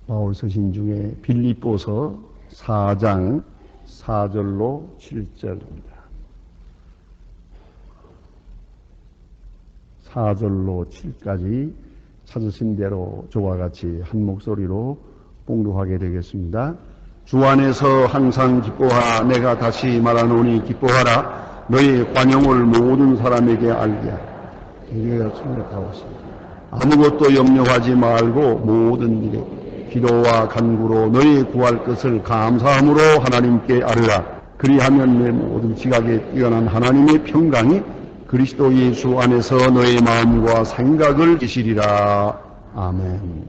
바울 서신 중에 빌립보서 4장 4절로 7절입니다. 4절로 7까지 찾으신 대로 저와 같이 한 목소리로 봉독하게 되겠습니다. 주 안에서 항상 기뻐하라. 내가 다시 말하노니 기뻐하라. 너의 관용을 모든 사람에게 알게 하라. 이게 생각하옵소서. 아무것도 염려하지 말고 모든 일에 기도와 간구로 너희 구할 것을 감사함으로 하나님께 아뢰라. 그리하면 내 모든 지각에 뛰어난 하나님의 평강이 그리스도 예수 안에서 너의 마음과 생각을 이시리라. 아멘.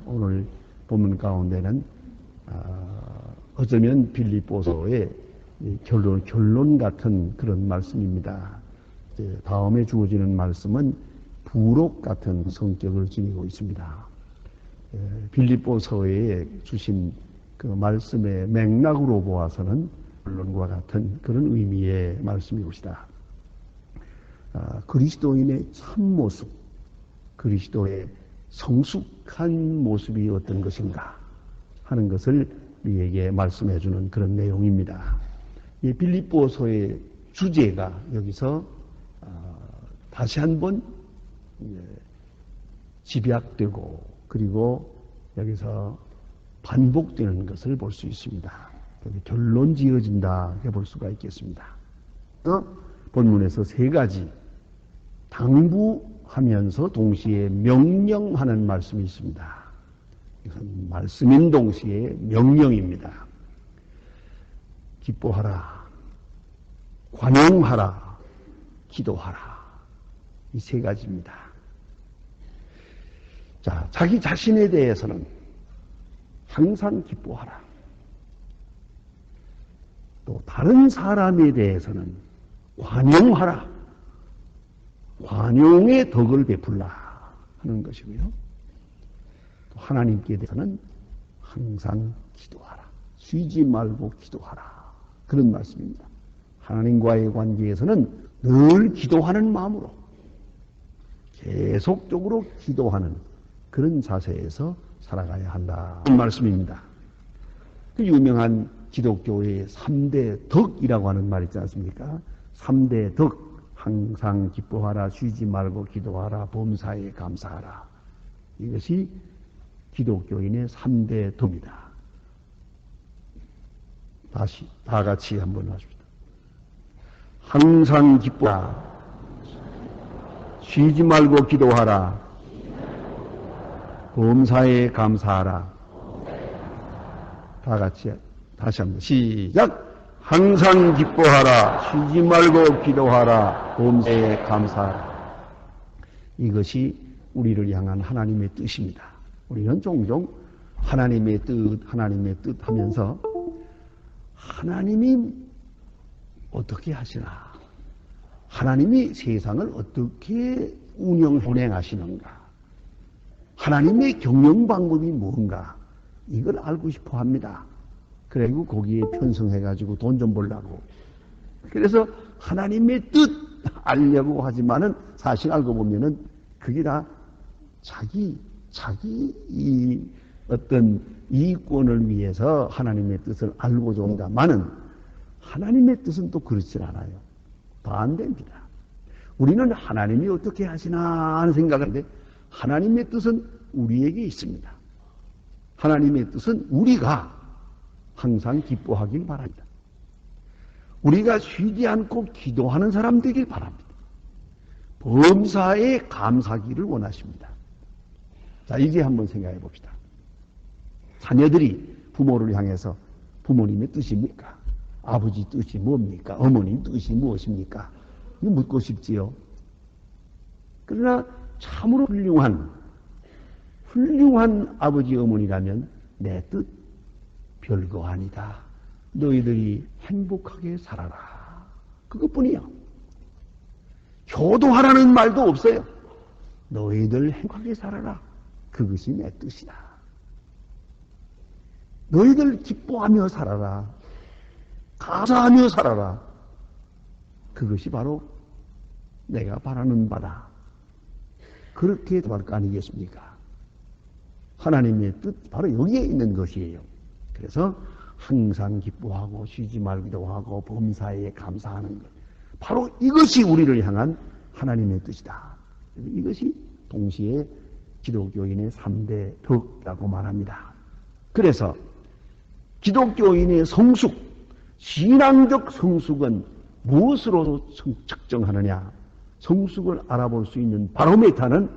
오늘 본문 가운데는 어쩌면 빌립보서의 결론 같은 그런 말씀입니다. 다음에 주어지는 말씀은 부록 같은 성격을 지니고 있습니다. 빌립보서에 주신 그 말씀의 맥락으로 보아서는 결론과 같은 그런 의미의 말씀이옵시다. 그리스도인의 참모습, 그리스도의 성숙한 모습이 어떤 것인가 하는 것을 우리에게 말씀해 주는 그런 내용입니다. 이 빌립보서의 주제가 여기서 다시 한번 집약되고 그리고 여기서 반복되는 것을 볼 수 있습니다. 결론 지어진다 해볼 수가 있겠습니다. 본문에서 세 가지 당부하면서 동시에 명령하는 말씀이 있습니다. 이건 말씀인 동시에 명령입니다. 기뻐하라, 관용하라, 기도하라. 이 세 가지입니다. 자, 자기 자신에 대해서는 항상 기뻐하라. 또 다른 사람에 대해서는 관용하라. 관용의 덕을 베풀라 하는 것이고요. 또 하나님께 대해서는 항상 기도하라. 쉬지 말고 기도하라. 그런 말씀입니다. 하나님과의 관계에서는 늘 기도하는 마음으로 계속적으로 기도하는 그런 자세에서 살아가야 한다. 이 말씀입니다. 그 유명한 기독교의 3대 덕이라고 하는 말 있지 않습니까? 3대 덕. 항상 기뻐하라, 쉬지 말고 기도하라, 범사에 감사하라. 이것이 기독교인의 3대 덕입니다. 다시 다 같이 한번 하십시다. 항상 기뻐하라, 쉬지 말고 기도하라, 범사에 감사하라. 다 같이 다시 한번 시작. 항상 기뻐하라, 쉬지 말고 기도하라, 범사에 감사하라. 이것이 우리를 향한 하나님의 뜻입니다. 우리는 종종 하나님의 뜻 하면서 하나님이 어떻게 하시나, 하나님이 세상을 어떻게 운행하시는가, 하나님의 경영 방법이 뭔가, 이걸 알고 싶어 합니다. 그리고 거기에 편성해가지고 돈 좀 벌라고. 그래서 하나님의 뜻 알려고 하지만은 사실 알고 보면은 그게 다 자기 이 어떤 이익권을 위해서 하나님의 뜻을 알고자 합니다만은 하나님의 뜻은 또 그렇지 않아요. 반대입니다. 우리는 하나님이 어떻게 하시나 하는 생각을 하는데 하나님의 뜻은 우리에게 있습니다. 하나님의 뜻은 우리가 항상 기뻐하길 바랍니다. 우리가 쉬지 않고 기도하는 사람 되길 바랍니다. 범사에 감사하기를 원하십니다. 자, 이제 한번 생각해 봅시다. 자녀들이 부모를 향해서 부모님의 뜻이 뭡니까? 아버지 뜻이 뭡니까? 어머님 뜻이 무엇입니까? 이거 묻고 싶지요. 그러나 참으로 훌륭한 아버지 어머니라면 내 뜻 별거 아니다. 너희들이 행복하게 살아라. 그것뿐이야. 효도하라는 말도 없어요. 너희들 행복하게 살아라. 그것이 내 뜻이다. 너희들 기뻐하며 살아라. 감사하며 살아라. 그것이 바로 내가 바라는 바다. 그렇게 될 거 아니겠습니까? 하나님의 뜻 바로 여기에 있는 것이에요. 그래서 항상 기뻐하고 쉬지 말기도 하고 범사에 감사하는 것. 바로 이것이 우리를 향한 하나님의 뜻이다. 이것이 동시에 기독교인의 3대 덕이라고 말합니다. 그래서 기독교인의 성숙, 신앙적 성숙은 무엇으로 측정하느냐? 성숙을 알아볼 수 있는 바로메타는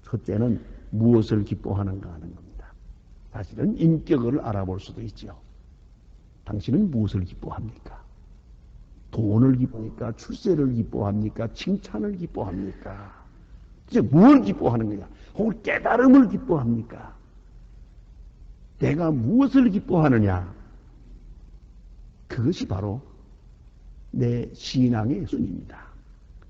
첫째는 무엇을 기뻐하는가 하는 겁니다. 사실은 인격을 알아볼 수도 있죠. 당신은 무엇을 기뻐합니까? 돈을 기뻐합니까? 출세를 기뻐합니까? 칭찬을 기뻐합니까? 이제 뭘 기뻐하는 거냐? 혹은 깨달음을 기뻐합니까? 내가 무엇을 기뻐하느냐? 그것이 바로 내 신앙의 순입니다.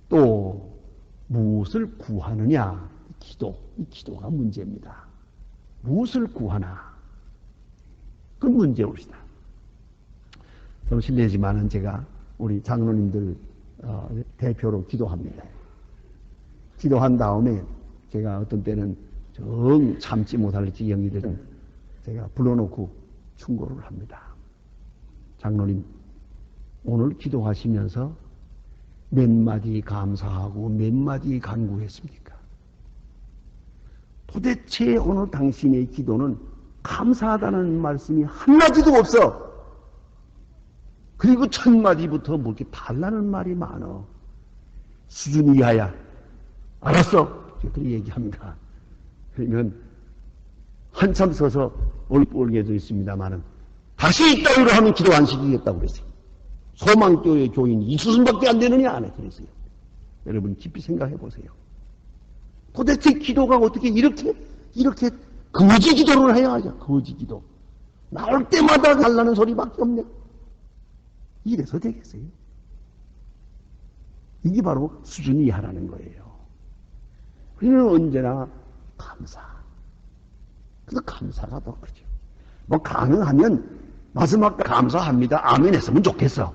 또 무엇을 구하느냐? 기도, 이 기도가 문제입니다. 무엇을 구하나? 그 문제입니다. 좀 실례지만은 제가 우리 장로님들 대표로 기도합니다. 기도한 다음에 제가 어떤 때는 정 참지 못할 지경이 되면 제가 불러놓고 충고를 합니다. 장로님, 오늘 기도하시면서 몇 마디 감사하고 몇 마디 간구했습니까? 도대체 오늘 당신의 기도는 감사하다는 말씀이 한마디도 없어. 그리고 첫 마디부터 뭐 이렇게 달라는 말이 많어. 수준 이하야. 알았어. 그렇게 얘기합니다. 그러면 한참 서서 얼굴게도 있습니다만은 다시 이따위로 하면 기도 안 시키겠다고 그랬어요. 소망교회 교인 이수순밖에 안 되느냐 안 해. 그랬어요. 여러분 깊이 생각해 보세요. 도대체 기도가 어떻게 이렇게 거지 기도를 해야 하냐. 거지 기도. 나올 때마다 달라는 소리밖에 없네. 이래서 되겠어요? 이게 바로 수준 이하라는 거예요. 우리는 언제나 감사. 그래서 감사가 더 크죠. 뭐 가능하면 마지막 감사합니다. 아멘 했으면 좋겠어.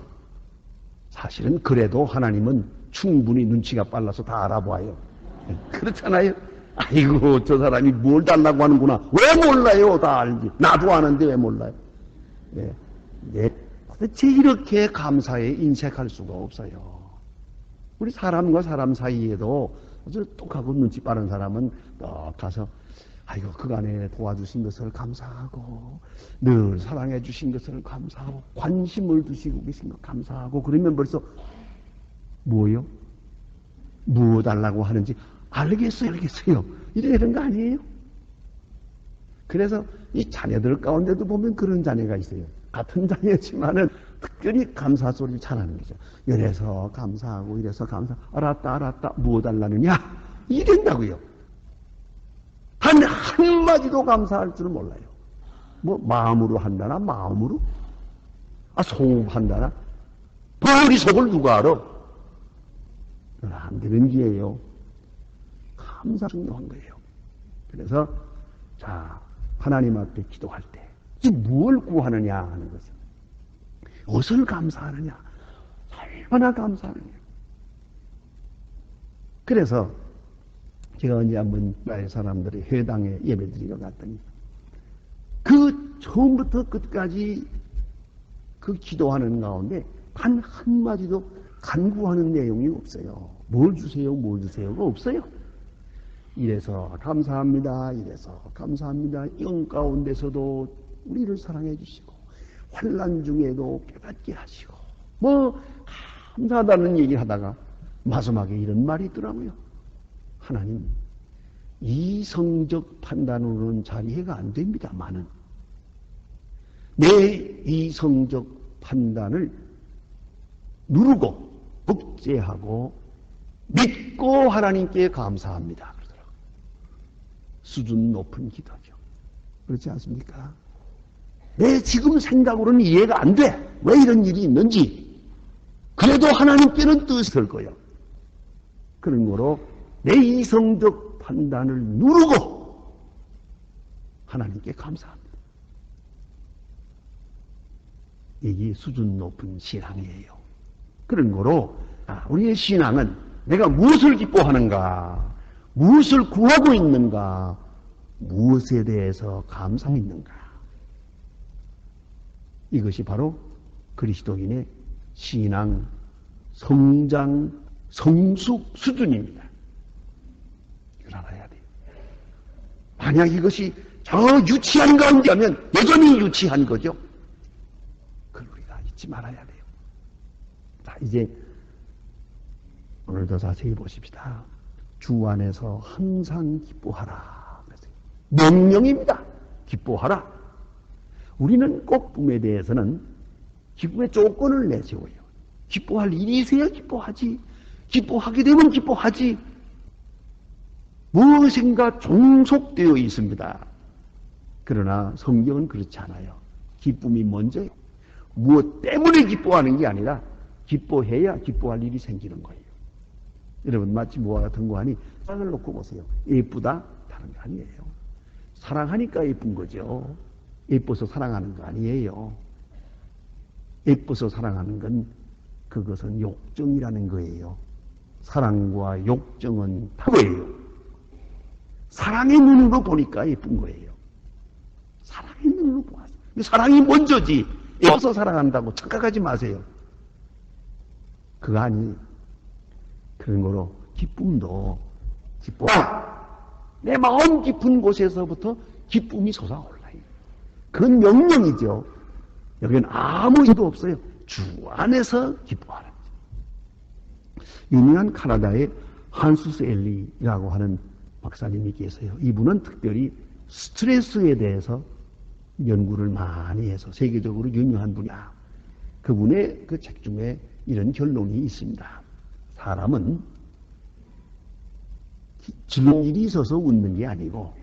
사실은 그래도 하나님은 충분히 눈치가 빨라서 다 알아봐요. 그렇잖아요. 아이고 저 사람이 뭘 달라고 하는구나. 왜 몰라요? 다 알지. 나도 아는데 왜 몰라요? 네. 네. 도대체 이렇게 감사에 인색할 수가 없어요. 우리 사람과 사람 사이에도 아주 똑하고 눈치 빠른 사람은 가서 아이고 그간에 도와주신 것을 감사하고 늘 사랑해 주신 것을 감사하고 관심을 두시고 계신 것 감사하고 그러면 벌써 뭐요? 뭐 달라고 하는지 알겠어요. 이러는 거 아니에요? 그래서 이 자녀들 가운데도 보면 그런 자녀가 있어요. 같은 자녀지만은 특별히 감사 소리를 잘하는 거죠. 이래서 감사하고 이래서 알았다 뭐 달라느냐 이런다고요. 한마디도 감사할 줄은 몰라요. 뭐 마음으로 한다나 마음으로? 속한다나? 우리 속을 누가 알아? 안 되는 기예요. 감사 중요한 거예요. 그래서 자 하나님 앞에 기도할 때 뭘 구하느냐 하는 것은 무엇을 감사하느냐 얼마나 감사하느냐. 그래서 제가 언제 한번 나의 사람들이 회당에 예배드리러 갔더니 그 처음부터 끝까지 그 기도하는 가운데 단 한마디도 간구하는 내용이 없어요. 뭘 주세요가 없어요. 이래서 감사합니다. 영 가운데서도 우리를 사랑해 주시고 환난 중에도 깨닫게 하시고 뭐 감사하다는 얘기를 하다가 마지막에 이런 말이 있더라고요. 하나님 이성적 판단으로는 잘 이해가 안 됩니다만은 내 이성적 판단을 누르고 복제하고 믿고 하나님께 감사합니다. 그러더라고요. 수준 높은 기도죠. 그렇지 않습니까? 내 지금 생각으로는 이해가 안 돼. 왜 이런 일이 있는지. 그래도 하나님께는 뜻을 거예요. 그런 거로 내 이성적 판단을 누르고 하나님께 감사합니다. 이게 수준 높은 신앙이에요. 그런 거로 우리의 신앙은 내가 무엇을 기뻐하는가, 무엇을 구하고 있는가, 무엇에 대해서 감사했는가? 이것이 바로 그리스도인의 신앙, 성장, 성숙 수준입니다. 이걸 알아야 돼요. 만약 이것이 저 유치한 가운데 하면 여전히 유치한 거죠. 그걸 우리가 잊지 말아야 돼요. 자, 이제 오늘도 자세히 보십시다. 주 안에서 항상 기뻐하라. 명령입니다. 기뻐하라. 우리는 꼭 기쁨에 대해서는 기쁨의 조건을 내세워요. 기뻐할 일이 있어야 기뻐하지. 기뻐하게 되면 기뻐하지. 무엇인가 종속되어 있습니다. 그러나 성경은 그렇지 않아요. 기쁨이 먼저요. 무엇 때문에 기뻐하는 게 아니라 기뻐해야 기뻐할 일이 생기는 거예요. 여러분 마치 뭐와 같은 거 하니 사랑을 놓고 보세요. 예쁘다? 다른 거 아니에요. 사랑하니까 예쁜 거죠. 예뻐서 사랑하는 거 아니에요. 예뻐서 사랑하는 건 그것은 욕정이라는 거예요. 사랑과 욕정은 다르예요. 사랑의 눈으로 보니까 예쁜 거예요. 사랑의 눈으로 보아서. 사랑이 먼저지. 예뻐서 사랑한다고 착각하지 마세요. 그거 아니. 그런 거로 기쁨도 기뻐. 내 마음 깊은 곳에서부터 기쁨이 솟아올라요. 그건 명령이죠. 여기는 아무 일도 없어요. 주 안에서 기뻐하라. 유명한 카나다의 한수스 엘리라고 하는 박사님이 계세요. 이분은 특별히 스트레스에 대해서 연구를 많이 해서 세계적으로 유명한 분이야. 그분의 그 책 중에 이런 결론이 있습니다. 사람은 즐거운 일이 있어서 웃는 게 아니고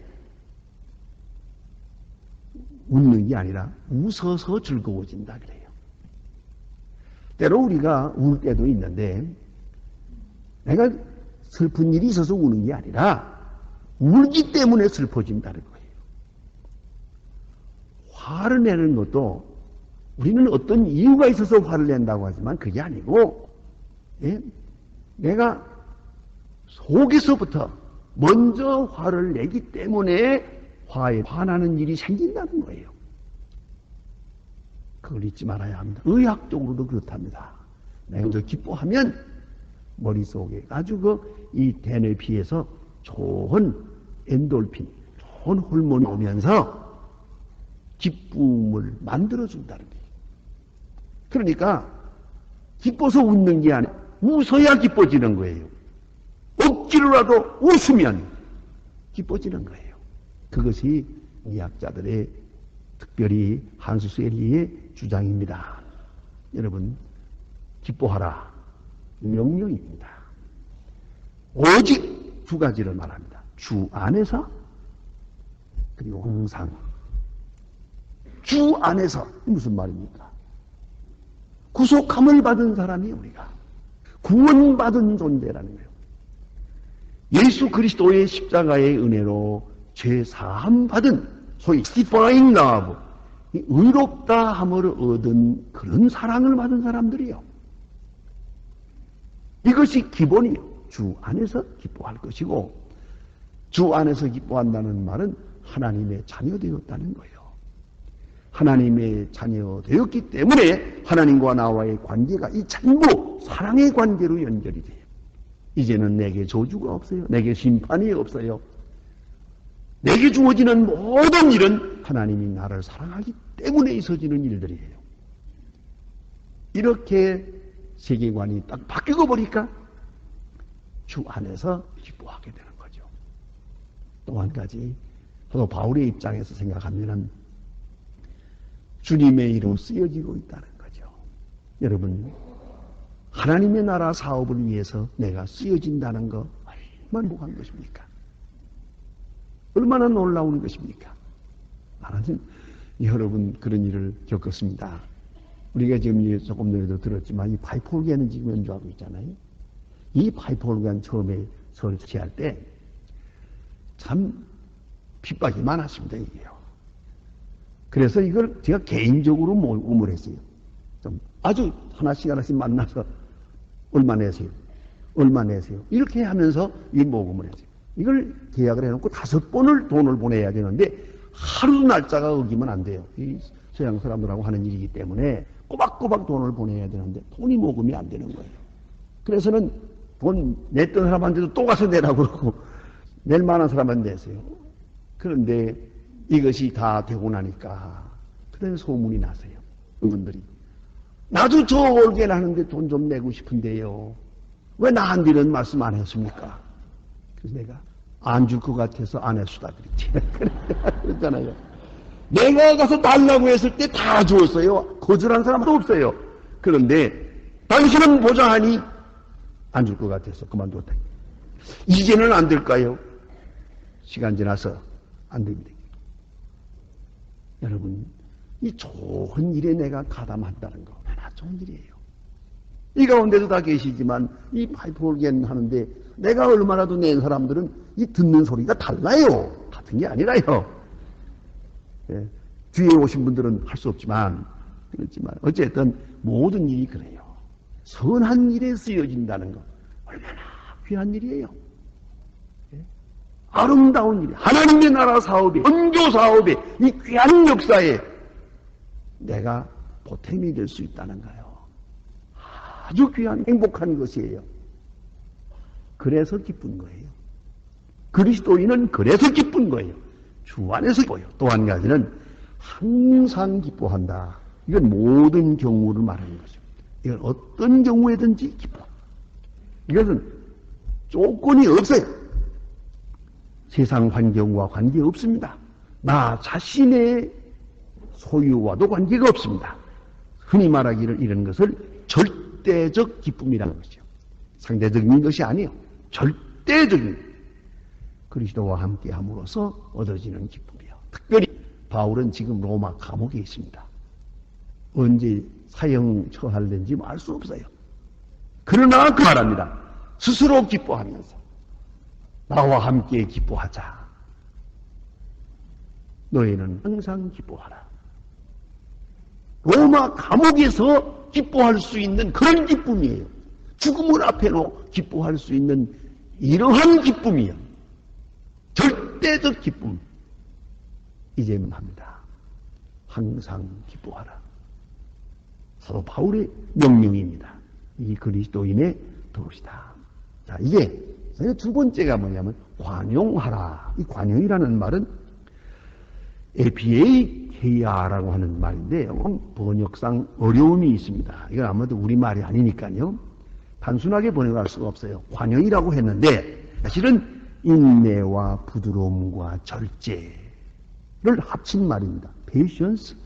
웃는 게 아니라 웃어서 즐거워진다 그래요. 때로 우리가 울 때도 있는데 내가 슬픈 일이 있어서 우는 게 아니라 울기 때문에 슬퍼진다는 거예요. 화를 내는 것도 우리는 어떤 이유가 있어서 화를 낸다고 하지만 그게 아니고 내가 속에서부터 먼저 화를 내기 때문에 화에 화나는 일이 생긴다는 거예요. 그걸 잊지 말아야 합니다. 의학적으로도 그렇답니다. 내가 먼저 기뻐하면 머릿속에 아주 이 대뇌 피에서 좋은 엔돌핀, 좋은 호르몬이 오면서 기쁨을 만들어준다는 거예요. 그러니까 기뻐서 웃는 게 아니라 웃어야 기뻐지는 거예요. 억지로라도 웃으면 기뻐지는 거예요. 그것이 의학자들의 특별히 한수스 엘리의 주장입니다. 여러분 기뻐하라. 명령입니다. 오직 두 가지를 말합니다. 주 안에서 그리고 항상. 주 안에서 무슨 말입니까? 구속함을 받은 사람이 우리가 구원받은 존재라는 거예요. 예수 그리스도의 십자가의 은혜로 죄 사함 받은 소위 divine love, 의롭다 함을 얻은 그런 사랑을 받은 사람들이요. 이것이 기본이에요. 주 안에서 기뻐할 것이고, 주 안에서 기뻐한다는 말은 하나님의 자녀 되었다는 거예요. 하나님의 자녀 되었기 때문에 하나님과 나와의 관계가 이 전부 사랑의 관계로 연결이 돼요. 이제는 내게 저주가 없어요. 내게 심판이 없어요. 내게 주어지는 모든 일은 하나님이 나를 사랑하기 때문에 있어지는 일들이에요. 이렇게 세계관이 딱 바뀌고 보니까 주 안에서 기뻐하게 되는 거죠. 또 한 가지, 또 바울의 입장에서 생각하면은 주님의 이름 쓰여지고 있다는 거죠. 여러분, 하나님의 나라 사업을 위해서 내가 쓰여진다는 거 얼마나 행복한 것입니까? 얼마나 놀라운 것입니까? 나는 여러분 그런 일을 겪었습니다. 우리가 지금 조금 전에도 들었지만 이 파이프 오르간을 지금 연주하고 있잖아요. 이 파이프 오르간 처음에 설치할 때 참 핍박이 많았습니다. 이게요. 그래서 이걸 제가 개인적으로 모금을 했어요. 좀 아주 하나씩 만나서 얼마 내세요? 얼마 내세요? 이렇게 하면서 이 모금을 했어요. 이걸 계약을 해놓고 5번을 돈을 보내야 되는데 하루 날짜가 어기면 안 돼요. 이 서양 사람들하고 하는 일이기 때문에 꼬박꼬박 돈을 보내야 되는데 돈이 모금이 안 되는 거예요. 그래서는 돈 냈던 사람한테도 또 가서 내라고 그러고 낼 만한 사람한테 내세요. 그런데 이것이 다 되고 나니까 그런 소문이 나세요. 의원들이. 나도 저 월계를 하는데 돈 좀 내고 싶은데요. 왜 나한테는 말씀 안 했습니까? 그래서 내가 안 줄 것 같아서 안 했수다 그랬지. 그랬잖아요. 내가 가서 달라고 했을 때 다 주었어요. 거절한 사람도 없어요. 그런데 당신은 보장하니 안 줄 것 같아서 그만뒀다. 이제는 안 될까요? 시간 지나서 안 됩니다. 여러분, 이 좋은 일에 내가 가담한다는 거 얼마나 좋은 일이에요. 이 가운데도 다 계시지만 이 파이프 오르겐 하는데 내가 얼마나도 낸 사람들은 이 듣는 소리가 달라요. 같은 게 아니라요. 예, 뒤에 오신 분들은 할 수 없지만 그렇지만 어쨌든 모든 일이 그래요. 선한 일에 쓰여진다는 것 얼마나 귀한 일이에요. 예? 아름다운 일, 하나님의 나라 사업에, 선교 사업에, 이 귀한 역사에 내가 보탬이 될 수 있다는 거예요. 아주 귀한 행복한 것이에요. 그래서 기쁜 거예요. 그리스도인은 그래서 기쁜 거예요. 주 안에서 기뻐요. 또 한 가지는 항상 기뻐한다. 이건 모든 경우를 말하는 거죠. 이건 어떤 경우에든지 기뻐. 이것은 조건이 없어요. 세상 환경과 관계없습니다. 나 자신의 소유와도 관계가 없습니다. 흔히 말하기를 이런 것을 절대적 기쁨이라는 것이죠. 상대적인 것이 아니에요. 절대적인 그리스도와 함께 함으로써 얻어지는 기쁨이요. 특별히 바울은 지금 로마 감옥에 있습니다. 언제 사형 처할는지 알 수 없어요. 그러나 그 말합니다. 스스로 기뻐하면서 나와 함께 기뻐하자. 너희는 항상 기뻐하라. 로마 감옥에서 기뻐할 수 있는 그런 기쁨이에요. 죽음을 앞에 놓고 기뻐할 수 있는 이러한 기쁨이요. 절대적 기쁨. 이제는 합니다. 항상 기뻐하라. 사도 바울의 명령입니다. 이 그리스도인의 도시다. 자, 이게 두 번째가 뭐냐면 관용하라. 이 관용이라는 말은 에피에이케이아라고 하는 말인데 번역상 어려움이 있습니다. 이건 아무래도 우리말이 아니니까요. 단순하게 번역할 수가 없어요. 관용이라고 했는데 사실은 인내와 부드러움과 절제를 합친 말입니다. patience,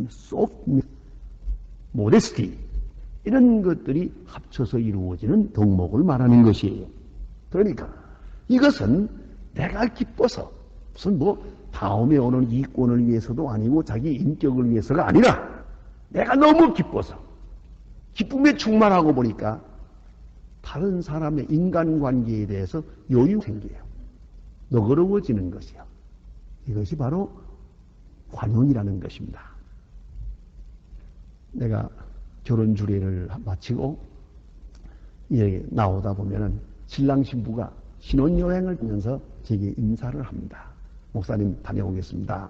softness, modesty 이런 것들이 합쳐서 이루어지는 덕목을 말하는 것이에요. 그러니까 이것은 내가 기뻐서 무슨 다음에 오는 이권을 위해서도 아니고 자기 인격을 위해서가 아니라 내가 너무 기뻐서 기쁨에 충만하고 보니까 다른 사람의 인간관계에 대해서 여유 생겨요. 너그러워지는 것이요. 이것이 바로 관용이라는 것입니다. 내가 결혼 주례를 마치고 나오다 보면은 신랑 신부가 신혼여행을 하면서 제게 인사를 합니다. 목사님 다녀오겠습니다.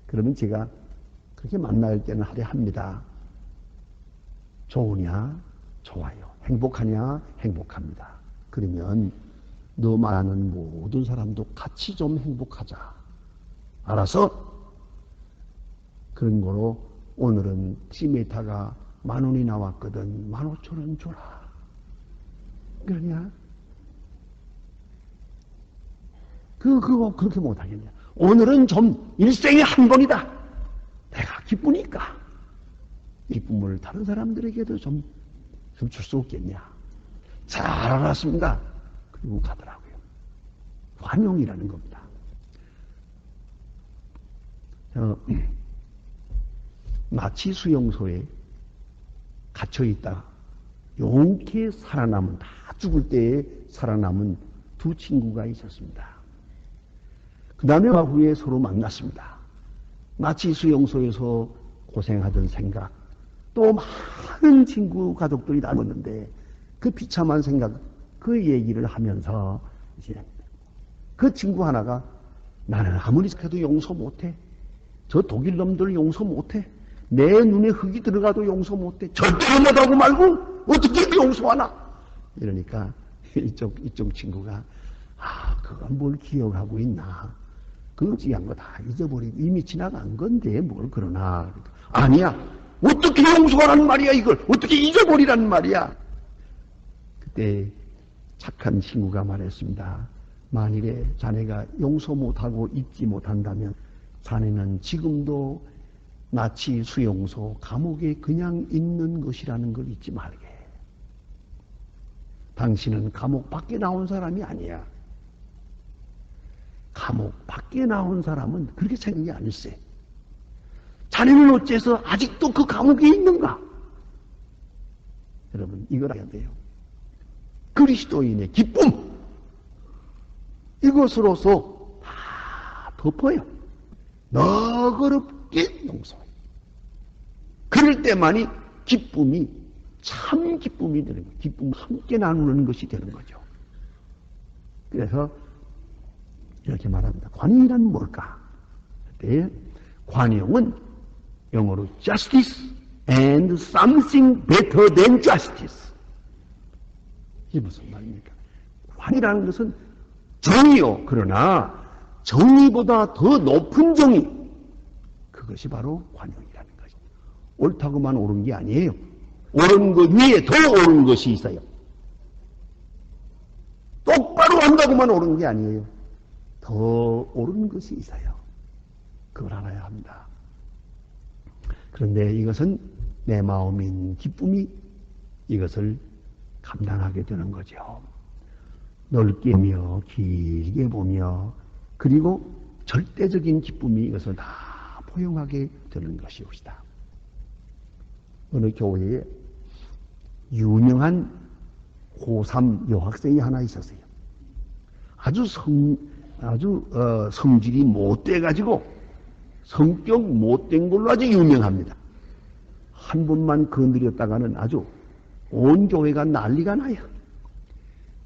그러면 제가 그렇게 만날 때는 하려 합니다. 좋으냐? 좋아요. 행복하냐? 행복합니다. 그러면 너 말하는 모든 사람도 같이 좀 행복하자. 알아서 그런 거로 오늘은 시메타가 10,000원이 나왔거든. 15,000원 줘라. 그러냐? 그거 그렇게 못하겠냐? 오늘은 좀 일생에 한 번이다. 내가 기쁘니까. 기쁨을 다른 사람들에게도 좀 줄 수 없겠냐? 잘 알았습니다. 그리고 가더라고요. 관용이라는 겁니다. 나치 수용소에 갇혀있다 용케 살아남은, 다 죽을 때에 살아남은 두 친구가 있었습니다. 그 다음에 후에 서로 만났습니다. 나치 수용소에서 고생하던 생각, 또 많은 친구 가족들이 남았는데 그 비참한 생각, 그 얘기를 하면서 이제 그 친구 하나가 나는 아무리 해도 용서 못해. 저 독일 놈들 용서 못해. 내 눈에 흙이 들어가도 용서 못해. 절대 못하고 말고 어떻게 용서하나. 이러니까 이쪽 친구가 그건 뭘 기억하고 있나. 그 지한 거 다 잊어버리고 이미 지나간 건데 뭘 그러나. 아니야. 어떻게 용서하란 말이야 이걸. 어떻게 잊어버리란 말이야. 그때 착한 친구가 말했습니다. 만일에 자네가 용서 못하고 잊지 못한다면 자네는 지금도 나치 수용소 감옥에 그냥 있는 것이라는 걸 잊지 말게. 당신은 감옥 밖에 나온 사람이 아니야. 감옥 밖에 나온 사람은 그렇게 생각이 아닐세. 자네는 어째서 아직도 그 감옥에 있는가? 여러분 이걸 알아야 돼요. 그리스도인의 기쁨 이것으로서 다 덮어요. 너그럽게 용서해요. 그럴 때만이 기쁨이 참 기쁨이 되는 거예요. 기쁨을 함께 나누는 것이 되는 거죠. 그래서 이렇게 말합니다. 관용이란 뭘까? 그때 관용은 영어로 justice and something better than justice. 이게 무슨 말입니까? 관이라는 것은 정의요. 그러나 정의보다 더 높은 정의. 그것이 바로 관용이라는 거죠. 옳다고만 옳은 게 아니에요. 옳은 것 위에 더 옳은 것이 있어요. 똑바로 한다고만 옳은 게 아니에요. 더 옳은 것이 있어요. 그걸 알아야 합니다. 그런데 이것은 내 마음인 기쁨이 이것을 감당하게 되는 거죠. 넓게 보며 길게 보며 그리고 절대적인 기쁨이 이것을 다 포용하게 되는 것이옵시다. 어느 교회에 유명한 고3 여학생이 하나 있었어요. 아주 성질이 못돼가지고 성격 못된 걸로 아주 유명합니다. 한 번만 건드렸다가는 아주 온 교회가 난리가 나요.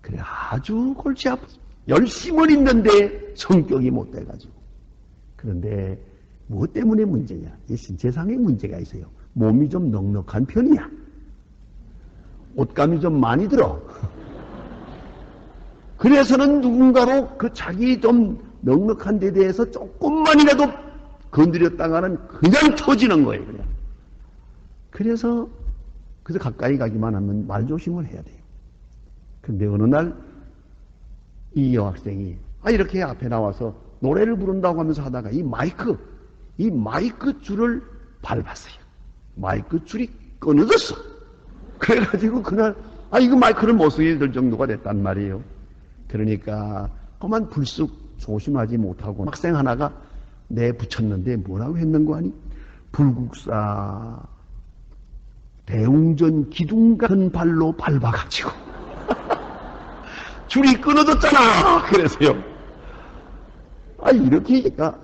그래 아주 골치 아파. 열심을 있는데 성격이 못돼가지고. 그런데 무엇 때문에 문제냐? 이 신체상의 문제가 있어요. 몸이 좀 넉넉한 편이야. 옷감이 좀 많이 들어. 그래서는 누군가로 그 자기 좀 넉넉한 데 대해서 조금만이라도 건드렸다가는 그냥 터지는 거예요. 그냥. 그래서 가까이 가기만 하면 말조심을 해야 돼요. 근데 어느 날 이 여학생이 이렇게 앞에 나와서 노래를 부른다고 하면서 하다가 이 마이크 줄을 밟았어요. 마이크 줄이 끊어졌어. 그래가지고 그날 이거 마이크를 못 쓰게 될 정도가 됐단 말이에요. 그러니까 그만 불쑥 조심하지 못하고 학생 하나가 내붙였는데 뭐라고 했는 거 아니? 불국사 대웅전 기둥 같은 발로 밟아가지고 줄이 끊어졌잖아. 그래서요. 이렇게 하니까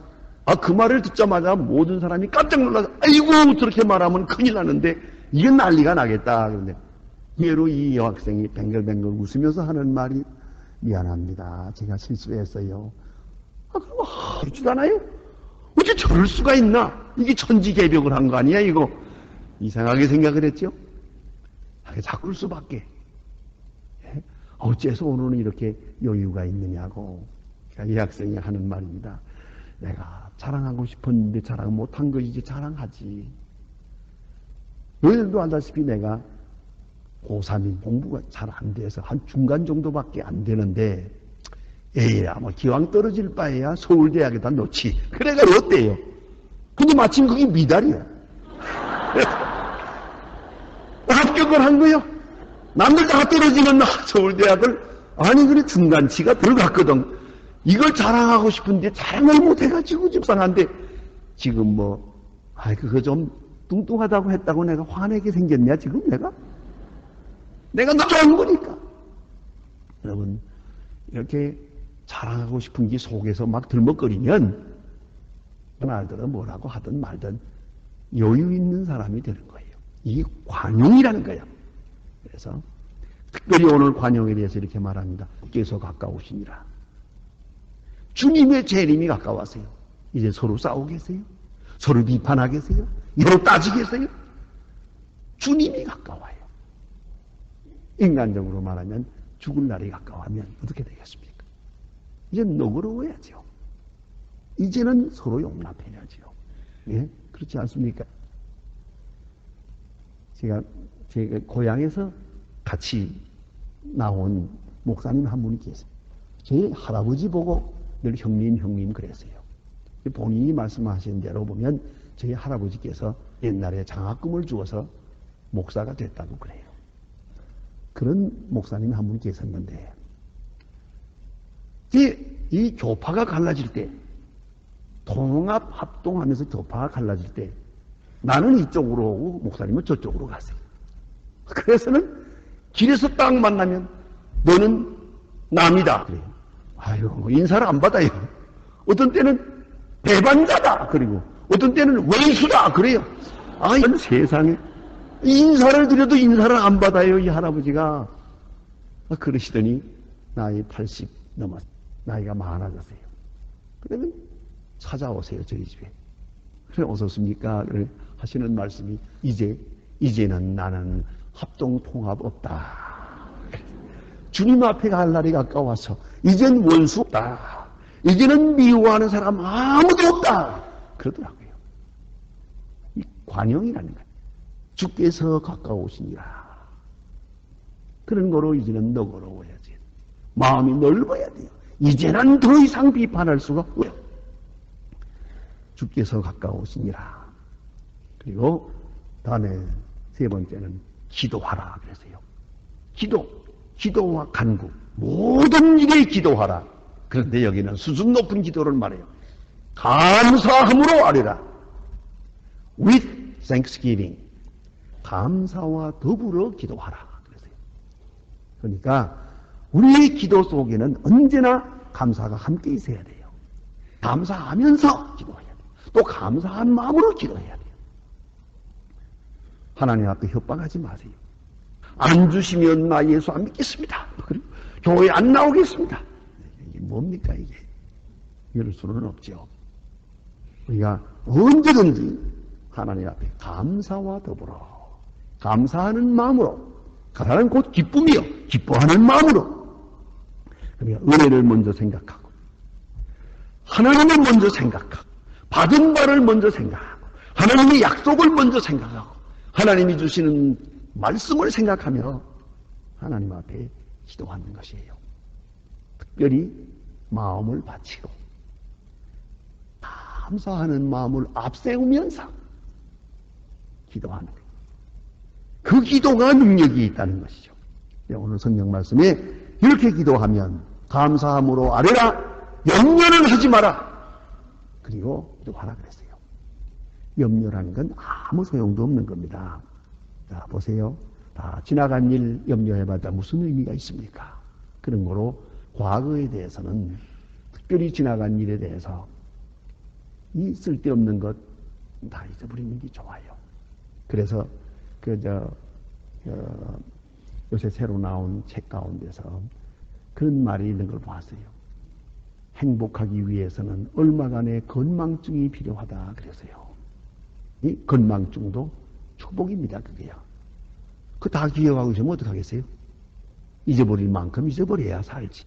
그 말을 듣자마자 모든 사람이 깜짝 놀라서 아이고 저렇게 말하면 큰일 나는데 이게 난리가 나겠다. 그런데 예로 이 여학생이 뱅글뱅글 웃으면서 하는 말이 미안합니다. 제가 실수했어요. 그렇지도 않아요? 어떻게 저럴 수가 있나? 이게 천지개벽을 한 거 아니야 이거? 이상하게 생각을 했죠. 자꿀 수밖에. 어째서 오늘은 이렇게 여유가 있느냐고. 이 학생이 하는 말입니다. 내가 자랑하고 싶었는데 자랑 못한 것이지 자랑하지. 너희들도 알다시피 내가 고3인 공부가 잘 안 돼서 한 중간 정도밖에 안 되는데 에이야 뭐 기왕 떨어질 바에야 서울대학에다 놓지. 그래가 어때요? 근데 마침 그게 미달이야. 합격을 한 거요. 남들 다 떨어지는 서울대학을 그래 중간치가 들어갔거든. 이걸 자랑하고 싶은데 자랑을 못해가지고 집상한데 지금 그거 좀 뚱뚱하다고 했다고 내가 화내게 생겼냐 지금 내가 너 좋은 거니까. 여러분 이렇게 자랑하고 싶은 게 속에서 막 들먹거리면 말들은 뭐라고 하든 말든 여유 있는 사람이 되는 거예요. 이게 관용이라는 거예요. 그래서 특별히 오늘 관용에 대해서 이렇게 말합니다. 주께서 가까우시니라. 주님의 재림이 가까웠어요. 이제 서로 싸우겠어요? 서로 비판하겠어요? 서로 따지겠어요? 주님이 가까워요. 인간적으로 말하면 죽을 날이 가까워하면 어떻게 되겠습니까? 이제 너그러워야죠. 이제는 서로 용납해야죠. 예? 그렇지 않습니까? 제가 고향에서 같이 나온 목사님 한 분이 계세요. 제 할아버지 보고 늘 형님 그랬어요. 본인이 말씀하신 대로 보면 저희 할아버지께서 옛날에 장학금을 주어서 목사가 됐다고 그래요. 그런 목사님이 한 분 계셨는데 이 교파가 갈라질 때 통합 합동하면서 교파가 갈라질 때 나는 이쪽으로 오고 목사님은 저쪽으로 갔어요. 그래서는 길에서 딱 만나면 너는 남이다 그래요. 아유, 인사를 안 받아요. 어떤 때는 배반자다 그리고 어떤 때는 원수다 그래요. 아, 이런 세상에 인사를 드려도 인사를 안 받아요. 이 할아버지가 그러시더니 나이 80 넘었어요. 나이가 많아졌어요. 그러면 찾아오세요 저희 집에. 그래 어떻습니까? 하시는 말씀이 이제는 나는 합동통합 없다. 주님 앞에 갈 날이 가까워서 이젠 원수 없다. 이제는 미워하는 사람 아무도 없다. 그러더라고요. 이 관용이라는 거예요. 주께서 가까우시니라. 그런 거로 이제는 너그러워야지. 마음이 넓어야 돼요. 이제는 더 이상 비판할 수가 없어요. 주께서 가까우시니라. 그리고 다음에 세 번째는 기도하라 그랬어요. 기도와 간구. 모든 일에 기도하라. 그런데 여기는 수준 높은 기도를 말해요. 감사함으로 아뢰라. With thanksgiving. 감사와 더불어 기도하라. 그랬어요. 그러니까 우리의 기도 속에는 언제나 감사가 함께 있어야 돼요. 감사하면서 기도해야 돼요. 또 감사한 마음으로 기도해야 돼요. 하나님 앞에 협박하지 마세요. 안 주시면 나 예수 안 믿겠습니다. 그리고 교회 안 나오겠습니다. 이게 뭡니까 이게? 이럴 수는 없죠. 우리가 언제든지 하나님 앞에 감사와 더불어 감사하는 마음으로, 감사는 곧 기쁨이요. 기뻐하는 마음으로. 그러니까 은혜를 먼저 생각하고 하나님을 먼저 생각하고 받은 바를 먼저 생각하고 하나님의 약속을 먼저 생각하고 하나님이 주시는 말씀을 생각하며 하나님 앞에 기도하는 것이에요. 특별히 마음을 바치고 감사하는 마음을 앞세우면서 기도하는 거예요. 그 기도가 능력이 있다는 것이죠. 오늘 성경 말씀에 이렇게 기도하면 감사함으로 아뢰라, 염려는 하지 마라. 그리고 기도하라 그랬어요. 염려라는 건 아무 소용도 없는 겁니다. 자, 보세요. 다 지나간 일 염려해봤자 무슨 의미가 있습니까? 그런 거로 과거에 대해서는 특별히 지나간 일에 대해서 이 쓸데없는 것 다 잊어버리는 게 좋아요. 그래서 요새 새로 나온 책 가운데서 그런 말이 있는 걸 봤어요. 행복하기 위해서는 얼마간의 건망증이 필요하다 그랬어요. 이 건망증도 축복입니다. 그게요. 그거 다 기억하고 있으면 어떡하겠어요? 잊어버릴 만큼 잊어버려야 살지.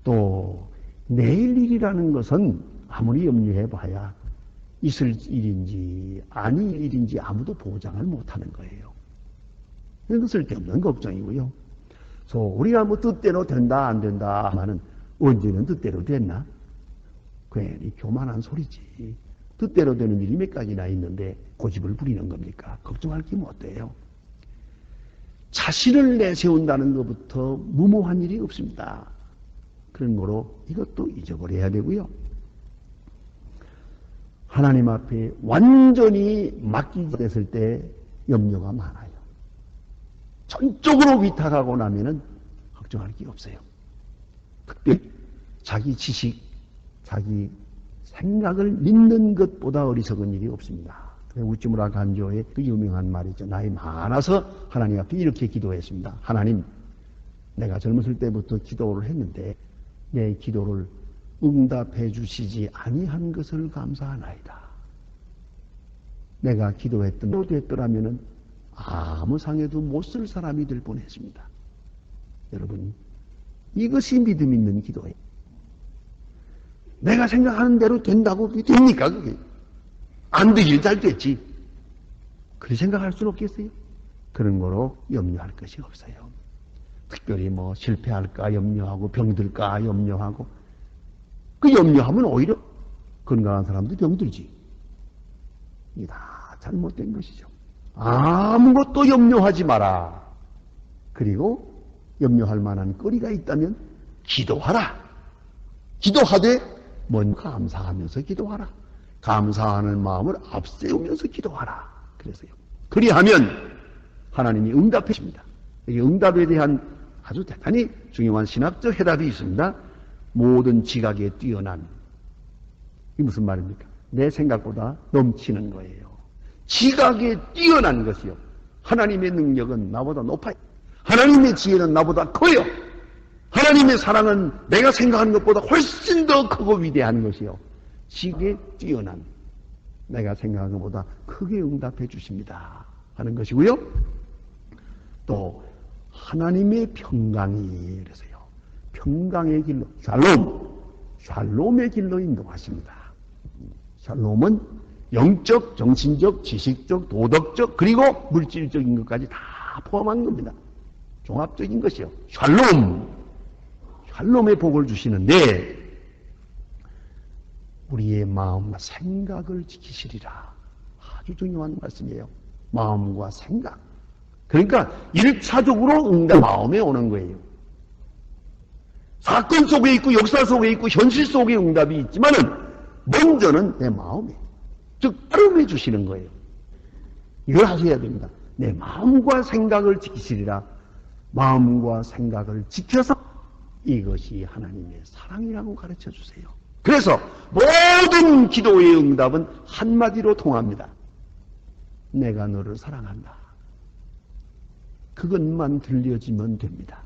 또 내일 일이라는 것은 아무리 염려해봐야 있을 일인지 아닐 일인지 아무도 보장을 못하는 거예요. 이건 쓸데없는 걱정이고요. 그래서 우리가 뭐 뜻대로 된다 안 된다 하면은 언제는 뜻대로 됐나? 괜히 교만한 소리지. 뜻대로 되는 일이 몇 가지나 있는데 고집을 부리는 겁니까? 걱정할 게 못 돼요. 자신을 내세운다는 것부터 무모한 일이 없습니다. 그런 거로 이것도 잊어버려야 되고요. 하나님 앞에 완전히 맡기게 됐을 때 염려가 많아요. 전적으로 위탁하고 나면은 걱정할 게 없어요. 특별히 자기 지식, 자기 생각을 믿는 것보다 어리석은 일이 없습니다. 우찌무라 간조의 그 유명한 말이죠. 나이 많아서 하나님 앞에 이렇게 기도했습니다. 하나님, 내가 젊었을 때부터 기도를 했는데 내 기도를 응답해 주시지 아니한 것을 감사하나이다. 내가 기도했더라면 아무 상에도 못 쓸 사람이 될 뻔했습니다. 여러분, 이것이 믿음 있는 기도예요. 내가 생각하는 대로 된다고 됩니까? 그게 안 되길 잘 됐지. 그렇게 생각할 수는 없겠어요? 그런 거로 염려할 것이 없어요. 특별히 뭐 실패할까 염려하고 병들까 염려하고, 그 염려하면 오히려 건강한 사람도 병들지. 이게 다 잘못된 것이죠. 아무것도 염려하지 마라. 그리고 염려할 만한 거리가 있다면 기도하라. 기도하되 뭔가 감사하면서 기도하라. 감사하는 마음을 앞세우면서 기도하라. 그래서요. 그리하면 하나님이 응답해 주십니다. 이 응답에 대한 아주 대단히 중요한 신학적 해답이 있습니다. 모든 지각에 뛰어난, 이게 무슨 말입니까? 내 생각보다 넘치는 거예요. 지각에 뛰어난 것이요. 하나님의 능력은 나보다 높아요. 하나님의 지혜는 나보다 커요. 하나님의 사랑은 내가 생각하는 것보다 훨씬 더 크고 위대한 것이요. 지각에 뛰어난, 내가 생각하는 것보다 크게 응답해 주십니다 하는 것이고요. 또 하나님의 평강이, 그래서요, 평강의 길로, 샬롬의 길로 인도하십니다. 샬롬은 영적, 정신적, 지식적, 도덕적, 그리고 물질적인 것까지 다 포함한 겁니다. 종합적인 것이요. 샬롬의 복을 주시는데 우리의 마음과 생각을 지키시리라. 아주 중요한 말씀이에요. 마음과 생각. 그러니까 1차적으로 응답 마음에 오는 거예요. 사건 속에 있고 역사 속에 있고 현실 속에 응답이 있지만은 먼저는 내 마음에, 즉 따름해 주시는 거예요. 이걸 하셔야 됩니다. 내 마음과 생각을 지키시리라. 마음과 생각을 지켜서 이것이 하나님의 사랑이라고 가르쳐 주세요. 그래서 모든 기도의 응답은 한마디로 통합니다. 내가 너를 사랑한다. 그것만 들려지면 됩니다.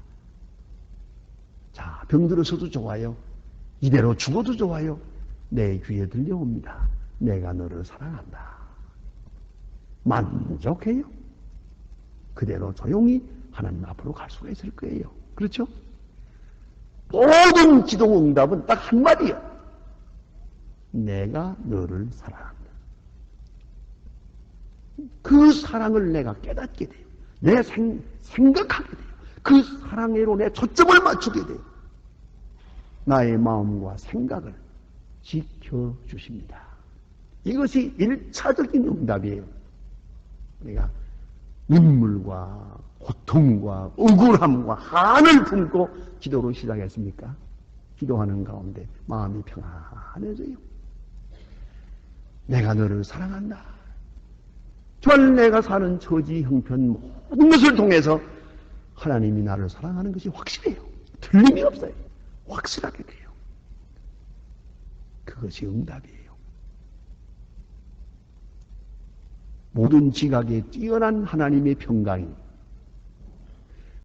자, 병들어서도 좋아요. 이대로 죽어도 좋아요. 내 귀에 들려옵니다. 내가 너를 사랑한다. 만족해요. 그대로 조용히 하나님 앞으로 갈 수가 있을 거예요. 그렇죠? 모든 기도 응답은 딱 한마디요. 내가 너를 사랑한다. 그 사랑을 내가 깨닫게 돼요. 내 생각하게 돼요. 그 사랑으로 내 초점을 맞추게 돼요. 나의 마음과 생각을 지켜주십니다. 이것이 1차적인 응답이에요. 우리가 눈물과 고통과 억울함과 한을 품고 기도를 시작했습니까? 기도하는 가운데 마음이 평안해져요. 내가 너를 사랑한다. 정말 내가 사는 처지, 형편, 모든 것을 통해서 하나님이 나를 사랑하는 것이 확실해요. 틀림이 없어요. 확실하게 돼요. 그것이 응답이에요. 모든 지각에 뛰어난 하나님의 평강이